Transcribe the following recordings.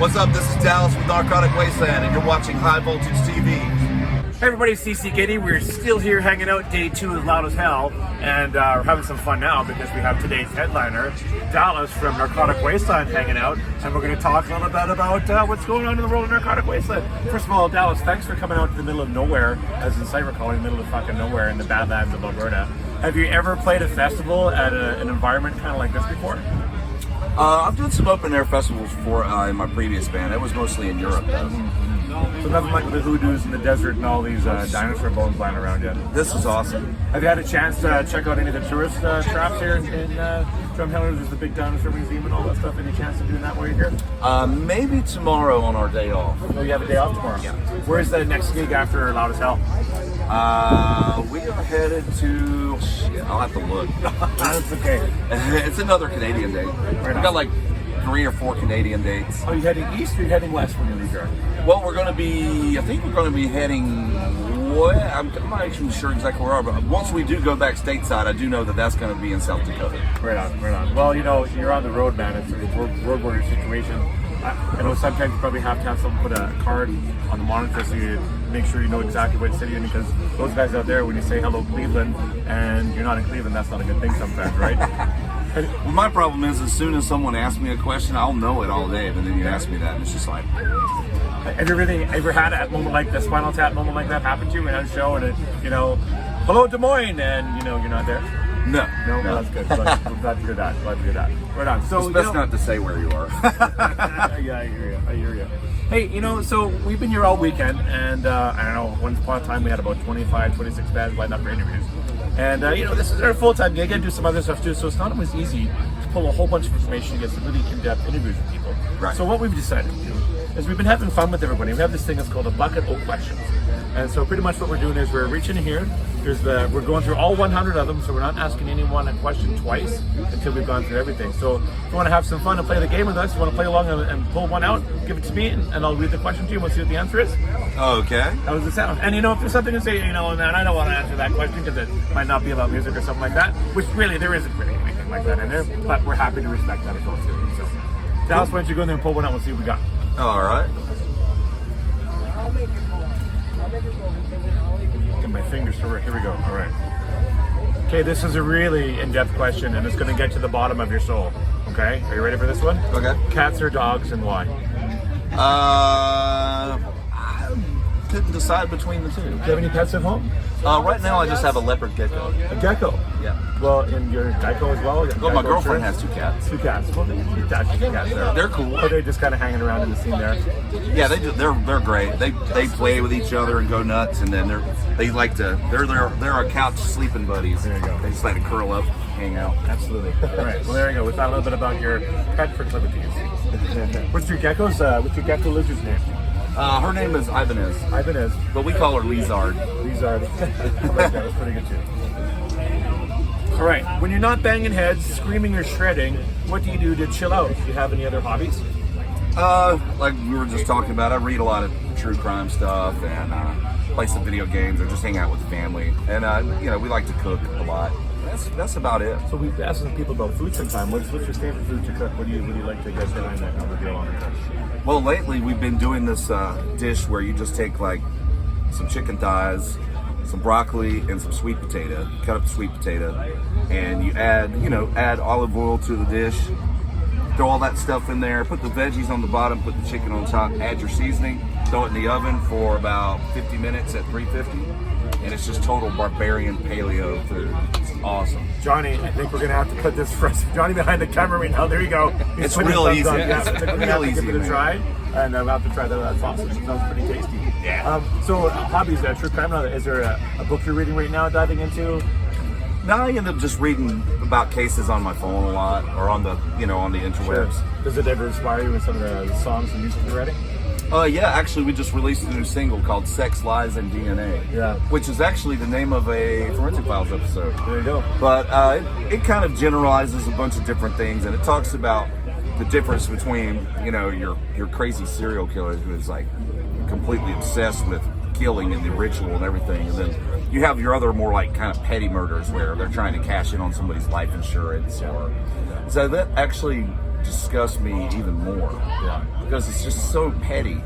What's up? This is Dallas with Narcotic Wasteland, and you're watching High Voltage TV. Hey everybody, it's CC Getty. We're still here hanging out, day 2 of Loud as Hell, and we're having some fun now because we have today's headliner, Dallas from Narcotic Wasteland, hanging out, and we're going to talk a little bit about what's going on in the world of Narcotic Wasteland. First of all, Dallas, thanks for coming out to the middle of nowhere, as in Cyber calling, the middle of fucking nowhere in the Badlands of Alberta. Have you ever played a festival at an environment kind of like this before? I've done some open air festivals before in my previous band. It was mostly in Europe, though. So nothing like the hoodoos in the desert and all these dinosaur bones lying around yet. This is awesome. Have you had a chance to check out any of the tourist traps here in Drumheller? There's the big dinosaur museum and all that stuff. Any chance of doing that while you're here? Maybe tomorrow on our day off. Oh, you have a day off tomorrow? Yeah. Where's the next gig after Loud as Hell? We are headed to... Shit, I'll have to look. That's okay. It's another Canadian date. Right We've got like 3 or 4 Canadian dates. Are you heading east or are you heading west when you leave here? Well, we're going to be... I think we're going to be heading... I'm not actually sure exactly where we are, but once we do go back stateside, I do know that that's going to be in South Dakota. Right on, right on. Well, you know, you're on the road, man. It's a road warrior situation. I know sometimes you probably have to have someone put a card on the monitor so you make sure you know exactly what city you're in, because those guys out there, when you say hello Cleveland and you're not in Cleveland, that's not a good thing sometimes, right? Well, my problem is, as soon as someone asks me a question, I'll know it all day, but then you ask me that, and it's just like... Have you ever had a moment like this, Spinal Tap moment like that happen to you in a show, and it, you know, hello Des Moines, and you know you're not there? No. Well, that's good. I'm glad to hear that. Right on. So it's best not to say where you are. Yeah, I hear you. Hey, you know, so we've been here all weekend, and I don't know, once upon a time we had about 25, 26 bands lined up for interviews. And, you know, this is our full-time gig. I do some other stuff too, so it's not always easy to pull a whole bunch of information and get some really in-depth interviews with people. Right. So what we've decided to do is we've been having fun with everybody. We have this thing that's called a bucket of questions. And so pretty much what we're doing is we're reaching in here. We're going through all 100 of them, so we're not asking anyone a question twice until we've gone through everything. So if you want to have some fun and play the game with us, you want to play along and pull one out, give it to me, and I'll read the question to you and we'll see what the answer is. Okay. How does it sound? And you know, if there's something to say, you know, man, I don't want to answer that question because it might not be about music or something like that, which really, there isn't really anything like that in there, but we're happy to respect that as well too. So, Dallas, why don't you go in there and pull one out and we'll see what we got. All right. Get my fingers to work. Here we go. All right. Okay, this is a really in-depth question, and it's going to get to the bottom of your soul. Okay, are you ready for this one? Okay. Cats or dogs, and why? I couldn't decide between the two. Do you have any pets at home? Right now, I just have a leopard gecko. A gecko? Yeah. Well, and your gecko as well? Well, my girlfriend has 2 cats. 2 cats. Well, you attach 2 cats there. They're cool. But they're just kind of hanging around in the scene there. Yeah, they're great. They play with each other and go nuts, and then they're our couch sleeping buddies. There you go. They just like to curl up, hang out. Absolutely. All right. Well, there you go. We thought a little bit about your pet proclivities. What's your gecko lizard's name? Her name is Ibanez. Ibanez. But we call her Lizard. Lizard. I like that. That's pretty good too. All right. When you're not banging heads, screaming or shredding, what do you do to chill out? Do you have any other hobbies? Like we were just talking about, I read a lot of true crime stuff and play some video games or just hang out with the family. And you know, we like to cook a lot. That's about it. So we've asked some people about food sometime. What's your favorite food to cook? What do you like to get behind that on the grill on the cook? Well, lately we've been doing this dish where you just take like some chicken thighs, some broccoli, and some sweet potato. You cut up the sweet potato, and you add olive oil to the dish. Throw all that stuff in there. Put the veggies on the bottom. Put the chicken on top. Add your seasoning. Throw it in the oven for about 50 minutes at 350. And it's just total barbarian paleo food. It's awesome. Johnny, I think we're gonna have to put this for Johnny behind the camera right now. There you go. It's real easy. It's real easy. Give it a try, and I'll have to try that sausage. It sounds pretty tasty. Yeah. So hobbies, true crime. Is there a book you're reading right now, diving into? No, I end up just reading about cases on my phone a lot, or on the interwebs. Sure. Does it ever inspire you with some of the songs and music you're writing? Yeah, actually, we just released a new single called Sex, Lies, and DNA. Yeah. Which is actually the name of a Forensic Files episode. There you go. But it kind of generalizes a bunch of different things, and it talks about the difference between, you know, your crazy serial killer who is like completely obsessed with killing and the ritual and everything, and then you have your other more like kind of petty murders where they're trying to cash in on somebody's life insurance. Or so that actually disgusts me even more. Yeah. Because it's just so petty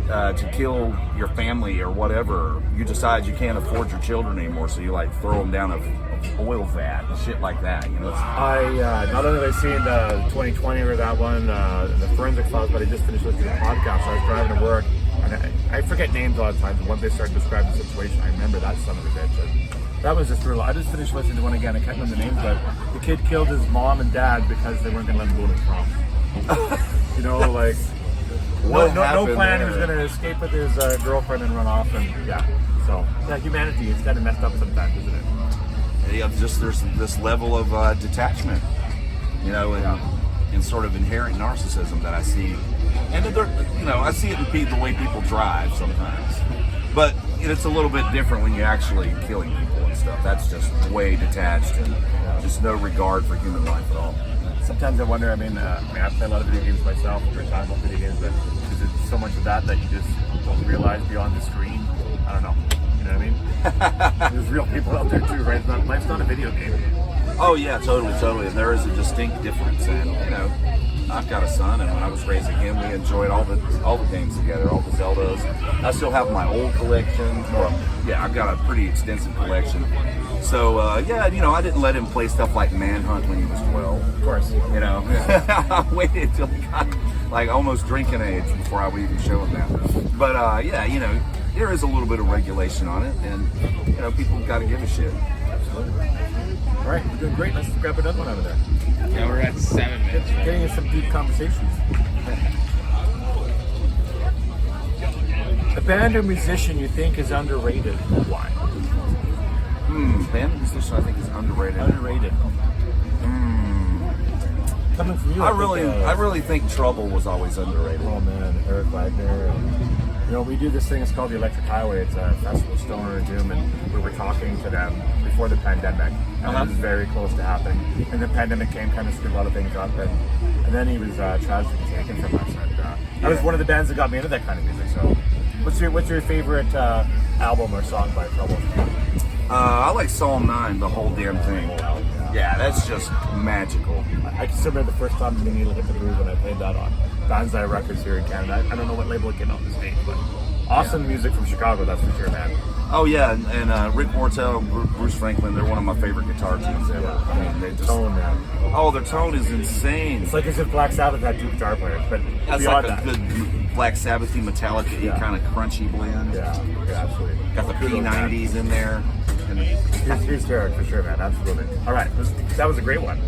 to kill your family or whatever. You decide you can't afford your children anymore, so you like throw them down a oil vat and shit like that. You know. I not only have I seen the 2020 or that one, the forensic files, but I just finished listening to the podcast. I was driving to work, and I forget names a lot of times. But once they started describing the situation, I remember that son of a bitch. And that was just brutal. I just finished listening to one again. I can't remember the names, but the kid killed his mom and dad because they weren't going to let him go to prom. You know, like no plan. He was going to escape with his girlfriend and run off, and yeah. So yeah, humanity is kind of messed up sometimes, isn't it? Yeah, just there's this level of detachment, you know, and sort of inherent narcissism that I see, and you know, I see it in the way people drive sometimes, but it's a little bit different when you're actually killing people and stuff. That's just way detached and just no regard for human life at all. Sometimes I wonder. I mean, I play a lot of video games myself. We're talking about video games, but is it so much of that you just don't realize beyond the screen? I don't know. You know what I mean? There's real people out there too, right? Life's not a video game. Oh yeah, totally. And there is a distinct difference. And you know, I've got a son, and when I was raising him, we enjoyed all the games together, all the Zeldas. I still have my old collection. I've got a pretty extensive collection. So yeah, you know, I didn't let him play stuff like Manhunt when he was 12. Of course, you know. I waited till he got like almost drinking age before I would even show him that. But yeah, you know, there is a little bit of regulation on it, and you know, people got to give a shit. Absolutely. All right, we're doing great. Let's grab another one out of there. Yeah, we're at 7 minutes. Getting into some deep conversations. A band or musician you think is underrated? Why? Band or musician I think is underrated. Underrated. Coming from you, I really think Trouble was always underrated. Oh man, Eric Wagner. You know, we do this thing. It's called the Electric Highway. It's a festival, Stoner and Doom, and we were talking to them before the pandemic, and it was very close to happening. And the pandemic came, kind of screwed a lot of things up, and then he was tragically taken from us. And that was one of the bands that got me into that kind of music. So, what's your favorite album or song by Trouble? I like Psalm 9, the whole damn thing. Yeah, that's just magical. I can still remember the first time the needle hit the groove when I played that on Banzai Records here in Canada. I don't know what label it came out in the States, but awesome music from Chicago, that's for sure, man. Oh yeah, and Rick Mortel, Bruce Franklin, they're one of my favorite guitar teams ever. Yeah. I mean, they just tone, man. Oh, their tone is insane. It's like as if Black Sabbath had two guitar players, but that's like a good Black Sabbathy, Metallica-y kind of crunchy blend. Yeah, absolutely. Got the P90s in there. Here's Derek for sure, man. Absolutely. All right, that was a great one.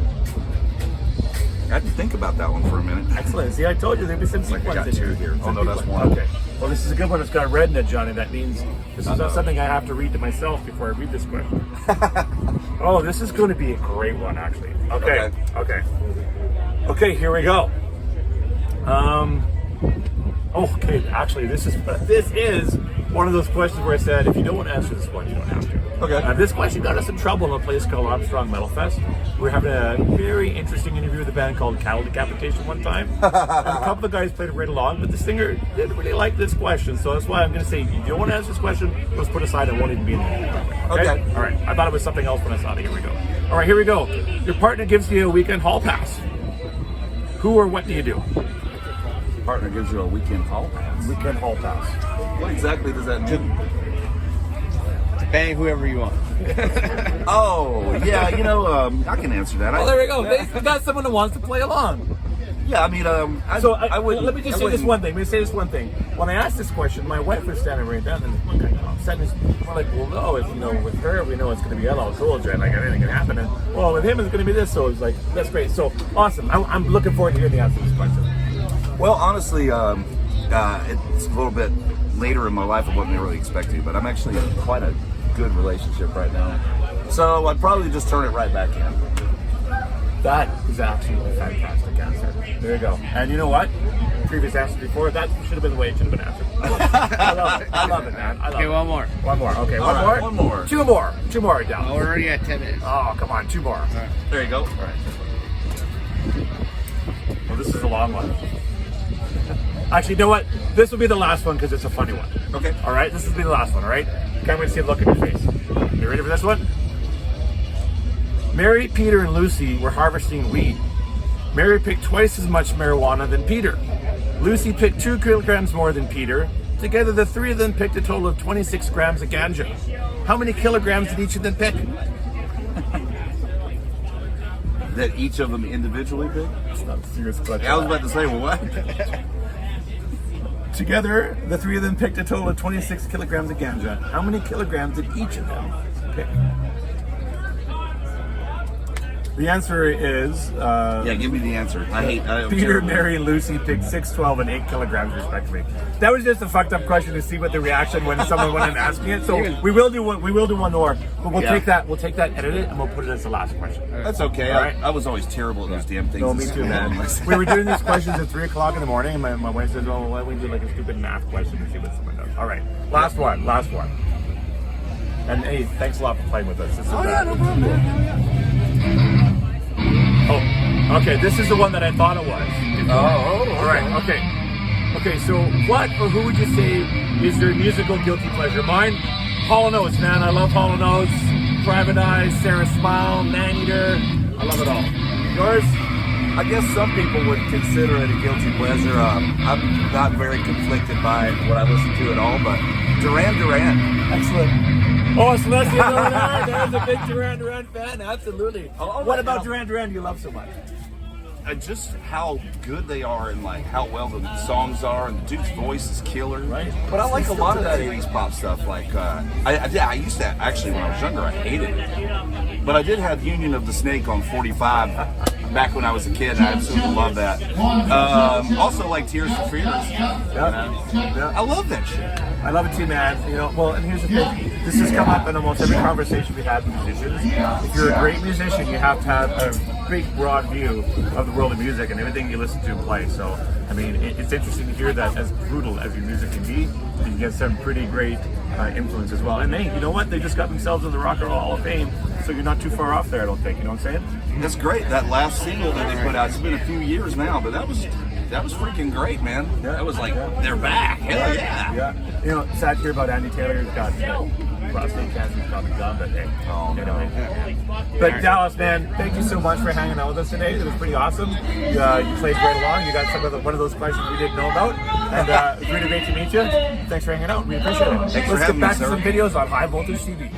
I had to think about that one for a minute. Excellent. See, I told you there'd be some I got two here. Oh no, that's one. Okay. Well, this is a good one. It's got red in it, Johnny. That means this is not something I have to read to myself before I read this question. Oh, this is going to be a great one, actually. Okay. Here we go. Okay. Actually, this is one of those questions where I said, if you don't want to answer this one, you don't have to. Okay. This question got us in trouble in a place called Armstrong Metal Fest. We were having a very interesting interview with a band called Cattle Decapitation one time. And a couple of guys played right along, but the singer didn't really like this question. So that's why I'm going to say, if you don't want to answer this question, let's put aside and won't even be in the interview. Okay? All right. I thought it was something else when I saw it. Here we go. All right, here we go. Your partner gives you a weekend hall pass. Who or what do you do? Partner gives you a weekend hall pass. Weekend hall pass. What exactly does that mean? To bang whoever you want. Oh, yeah, you know, I can answer that. Oh, there we go. They got someone who wants to play along. Yeah, I mean, I would. Let me just say this one thing. When I asked this question, my wife was standing right down, and this one guy said, "We're like, well, no, if with her, we know it's going to be LL Cool J, like anything can happen, and well, with him, it's going to be this." So it's like, that's great. So awesome. I'm looking forward to hearing the answer to this question. Well, honestly, it's a little bit later in my life. I wasn't really expecting, but I'm actually in quite a good relationship right now. So I'd probably just turn it right back in. That is absolutely a fantastic answer. There you go. And you know what? Previous answer before, that should have been the way it should have been answered. I love it, man. Okay, one more. One more. Okay, All right, one more. Two more, down. We're already at 10 minutes. Oh, come on, two more. Right. There you go. All right. Well, this is a long one. Actually, you know what? This will be the last one because it's a funny one. Okay. All right, this will be the last one, all right? Can't wait to see the look in your face. You ready for this one? Mary, Peter, and Lucy were harvesting wheat Mary picked twice as much marijuana than Peter. Lucy picked 2 kilograms more than Peter. Together, the three of them picked a total of 26 grams of ganja. How many kilograms did each of them pick? That each of them individually pick? That's not a serious question. I was about to say, well, what? Together, the three of them picked a total of 26 kilograms of ganja. How many kilograms did each of them pick? The answer is... Yeah, give me the answer. I'm Peter, terrible. Mary, and Lucy picked 6, 12, and 8 kilograms respectively. That was just a fucked up question to see what the reaction when someone went and asked me it. So we will do one more, but we'll take that, edit it, and we'll put it as the last question. That's okay. All right. I was always terrible at those damn things. No, me too, man. We were doing these questions at 3 o'clock in the morning, and my wife says, "Oh, why don't we do like a stupid math question and see what someone does?" All right, last one. And hey, thanks a lot for playing with us. This is no problem, man. Oh, okay. This is the one that I thought it was. Oh, all right. Okay. So, what or who would you say is your musical guilty pleasure? Mine, Hall & Oates, man. I love Hall & Oates. Private Eye, Sarah Smile, Maneater. I love it all. Yours? I guess some people would consider it a guilty pleasure. I'm not very conflicted by what I listen to at all, but Duran Duran. Excellent. Oh, Celestia's over there. There's a big Duran Duran fan. Absolutely. What about Duran Duran do you love so much? Just how good they are and like how well the songs are, and the dude's voice is killer. Right. But I like a lot of that 80s pop stuff. Like I used to actually, when I was younger, I hated it. But I did have Union of the Snake on 45 back when I was a kid, and I absolutely love that. Also like Tears for Fears. Yeah. I love that shit. I love it too, man. You know, well, and here's the thing. This has come up in almost every conversation we had with musicians. If you're a great musician, you have to have a big, broad view of the world of music and everything you listen to and play. So, I mean, it's interesting to hear that as brutal as your music can be, you can get some pretty great influence as well. And hey, you know what? They just got themselves in the Rock and Roll Hall of Fame, so you're not too far off there, I don't think. You know what I'm saying? That's great. That last single that they put out, it's been a few years now, but that was freaking great, man. Yeah. That was like, they're back. Hell yeah. Yeah. You know, sad to hear about Andy Taylor. He's got prostate cancer. He's probably done, but hey. Oh, no. But Dallas, man, thank you so much for hanging out with us today. It was pretty awesome. You played right along. You got one of those questions we didn't know about. And it was really great to meet you. Thanks for hanging out. We appreciate it. Thanks for Let's get having back me, to sir. some videos on High Voltage TV.